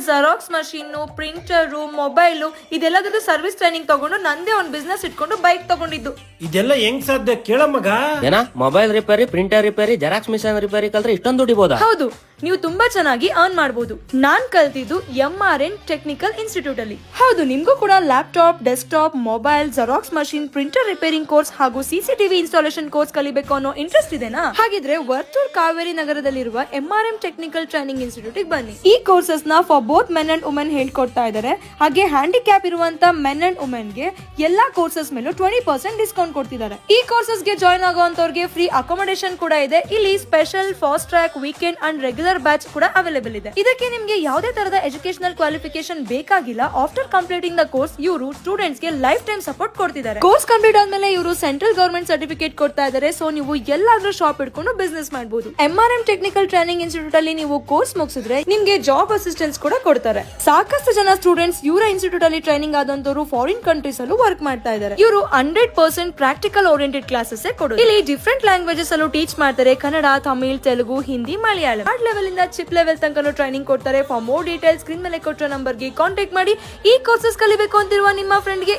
Xerox machine, printer, mobile ಇದೆಲ್ಲದಕ್ಕೂ service training ತಗೊಂಡು ನಂದೇ ಒಂದು ಬಿಸ್ನೆಸ್ ಇಟ್ಕೊಂಡು ಬೈಕ್ ತಗೊಂಡಿದ್ದು. ಇದೆಲ್ಲ ಹೆಂಗ್ ಸಾಧ್ಯ ಕೇಳಮ್ಮಗ? ಏನ mobile repair, printer repair, xerox machine repair ಕಲ್ತ್ರೆ ಇಷ್ಟೊಂದು ದುಡಿಬಹುದಾ? ಹೌದು, ನೀವು ತುಂಬಾ ಚೆನ್ನಾಗಿ ಅರ್ನ್ ಮಾಡಬಹುದು. ನಾನ್ ಕಲ್ತಿದ್ದು MRN ಟೆಕ್ನಿಕಲ್ ಇನ್ಸ್ಟಿಟ್ಯೂಟ್ ಅಲ್ಲಿ. ಹೌದು, ನಿಮ್ಗೂ ಕೂಡ laptop, desktop, mobile, xerox machine, printer repairing course ಹಾಗೂ CCTV ಇನ್ಸ್ಟಾಲೇಷನ್ ಕೋರ್ಸ್ ಕಲಿಬೇಕು ಅನ್ನೋ ಇಂಟ್ರೆಸ್ಟ್ ಇದೆನಾ? ಹಾಗಿದ್ರೆ ವರ್ತೂರ್ ಕಾವೇರಿ ನಗರದಲ್ಲಿರುವ MRM ಟೆಕ್ನಿಕಲ್ ಟ್ರೈನಿಂಗ್ ಇನ್ಸ್ಟಿಟ್ಯೂಟ್ ಬನ್ನಿ. ಈ ಕೋರ್ಸಸ್ ನ for both men and women ಹೇಳ್ಕೊಡ್ತಾ ಇದ್ದಾರೆ. ಹಾಗೆ ಹ್ಯಾಂಡಿಕ್ಯಾಪ್ ಇರುವಂತ ಮೆನ್ ಅಂಡ್ ವುಮೆನ್ ಗೆ ಎಲ್ಲಾ ಕೋರ್ಸಸ್ ಮೇಲೂ 20% ಡಿಸ್ಕೌಂಟ್ ಕೊಡ್ತಿದ್ದಾರೆ. ಈ ಕೋರ್ಸಸ್ ಗೆ ಜಾಯ್ನ್ ಆಗುವಂತವ್ರಿಗೆ ಫ್ರೀ ಅಕಾಮಡೇಷನ್ ಕೂಡ ಇದೆ. ಇಲ್ಲಿ special, fast track, weekend and regular batch ಕೂಡ ಅವೈಲೇಬಲ್ ಇದೆ. ಇದಕ್ಕೆ ನಿಮ್ಗೆ ಯಾವುದೇ ತರಹದ ಎಜುಕೇಶನಲ್ ಕ್ವಾಲಿಫಿಕೇಶನ್ ಬೇಕಾಗಿಲ್ಲ. ಆಫ್ಟರ್ ಕಂಪ್ಲೀಟಿಂಗ್ ದ ಕೋರ್ಸ್ ಇವರು ಸ್ಟೂಡೆಂಟ್ಸ್ ಗೆ ಲೈಫ್ ಟೈಮ್ ಸಪೋರ್ಟ್ ಕೊಡ್ತಿದ್ದಾರೆ. ಕೋರ್ಸ್ ಕಂಪ್ಲೀಟ್ ಆದ್ಮೇಲೆ ಇವರು ಸೆಂಟ್ರಲ್ ಗವರ್ಮೆಂಟ್ ಸರ್ಟಿಫಿಕೇಟ್ ಕೊಡ್ತಾ ಇದ್ದಾರೆ. ಸೊ ನೀವು ಎಲ್ಲಾದ್ರೂ ಶಾಪ್ ಇಟ್ಕೊಂಡು ಬಿಸ್ನೆಸ್ ಮಾಡಬಹುದು. MRM ಟೆಕ್ನಿಕಲ್ ಟ್ರೈನಿಂಗ್ ಇನ್ಸ್ಟಿಟ್ಯೂಟ್ ಅಲ್ಲಿ ನೀವು ಕೋರ್ಸ್ ಮುಗಿಸಿದ್ರೆ ನಿಮ್ಗೆ ಜಾಬ್ ಅಸಿಸ್ಟೆನ್ಸ್ ಕೂಡ ಕೊಡ್ತಾರೆ. ಸಾಕಷ್ಟು ಜನ ಸ್ಟೂಡೆಂಟ್ಸ್ ಇವರ ಇನ್ಸ್ಟಿಟ್ಯೂಟ್ ಅಲ್ಲಿ ಟ್ರೈನಿಂಗ್ ಆದಂತವರು ಫಾರಿನ್ ಕಂಟ್ರೀಸ್ ಅಲ್ಲೂ ವರ್ಕ್ ಮಾಡ್ತಾ ಇದ್ದಾರೆ. ಇವರು 100% ಪ್ರಾಕ್ಟಿಕಲ್ ಓರಿಯೆಂಟೆಡ್ ಕ್ಲಾಸಸ್ ಕೊಡುದು. ಇಲ್ಲಿ ಡಿಫ್ರೆಂಟ್ ಲ್ಯಾಂಗ್ವೇಜಸ್ ಅಲ್ಲೂ ಟೀಚ್ ಮಾಡ್ತಾರೆ. ಕನ್ನಡ, ತಮಿಳ್, ತೆಲುಗು, ಹಿಂದಿ, ಮಲಯಾಳಂ. ಹಾರ್ಡ್ ಲೆವೆಲ್ ಇಂದ ಚಿಪ್ ಲೆವೆಲ್ ತನಕ ಟ್ರೈನಿಂಗ್ ಕೊಡ್ತಾರೆ. ಫಾರ್ ಮೋರ್ ಡೀಟೇಲ್ಸ್ ಸ್ಕ್ರೀನ್ ಮೇಲೆ ಕೊಟ್ಟಿರೋ ನಂಬರ್ ಗೆ ಕಾಂಟ್ಯಾಕ್ಟ್ ಮಾಡಿ. ಈ ಕೋರ್ಸಸ್ ಕಲಿಬೇಕು ಅಂತಿರುವ ನಿಮ್ಮ ಫ್ರೆಂಡ್ ಗೆ